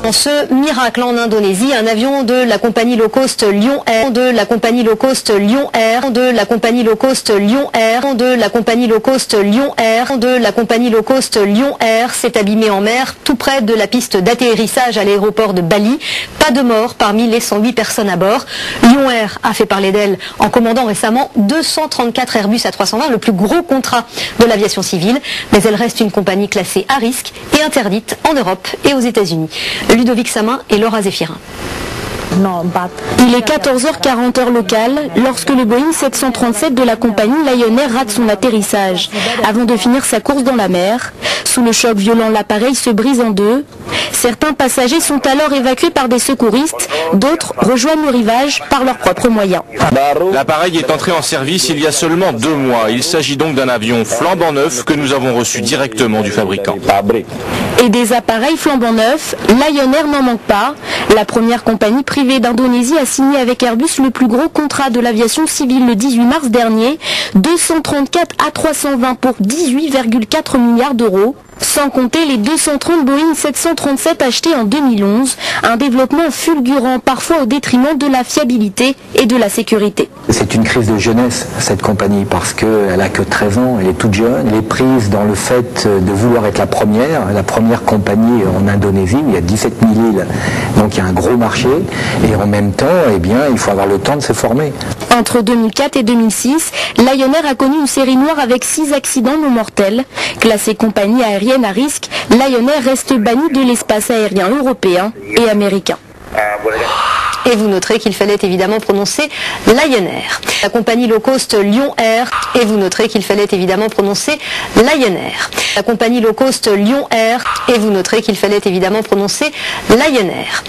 Dans ce miracle en Indonésie, un avion de la compagnie low cost Lion Air, de la compagnie low cost Lion Air, de la compagnie low cost Lion Air, de la compagnie low cost Lion Air, de la compagnie low cost Lion Air s'est abîmé en mer tout près de la piste d'atterrissage à l'aéroport de Bali. Pas de mort parmi les 108 personnes à bord. Lion Air a fait parler d'elle en commandant récemment 234 Airbus A320, le plus gros contrat de l'aviation civile, mais elle reste une compagnie classée à risque et interdite en Europe et aux États-Unis. Ludovic Samin et Laura Zéphirin. Il est 14h40 heure locale lorsque le Boeing 737 de la compagnie Lion Air rate son atterrissage. Avant de finir sa course dans la mer, sous le choc violent, l'appareil se brise en deux. Certains passagers sont alors évacués par des secouristes, d'autres rejoignent le rivage par leurs propres moyens. L'appareil est entré en service il y a seulement 2 mois. Il s'agit donc d'un avion flambant neuf que nous avons reçu directement du fabricant. Et des appareils flambant neufs, Lion Air n'en manque pas. La première compagnie privée d'Indonésie a signé avec Airbus le plus gros contrat de l'aviation civile le 18 mars dernier, 234 A320 pour 18,4 milliards d'euros. Sans compter les 230 Boeing 737 achetés en 2011, un développement fulgurant parfois au détriment de la fiabilité et de la sécurité. C'est une crise de jeunesse, cette compagnie, parce qu'elle n'a que 13 ans, elle est toute jeune, elle est prise dans le fait de vouloir être la première compagnie en Indonésie, où il y a 17 000 îles, donc il y a un gros marché, et en même temps, eh bien, il faut avoir le temps de se former. Entre 2004 et 2006, Lion Air a connu une série noire avec 6 accidents non mortels. Classée compagnie aérienne à risque, Lion Air reste banni de l'espace aérien européen et américain. Et vous noterez qu'il fallait évidemment prononcer Lion Air. La compagnie low cost Lion Air. Et vous noterez qu'il fallait évidemment prononcer Lion Air. La compagnie low cost Lion Air. Et vous noterez qu'il fallait évidemment prononcer Lion Air.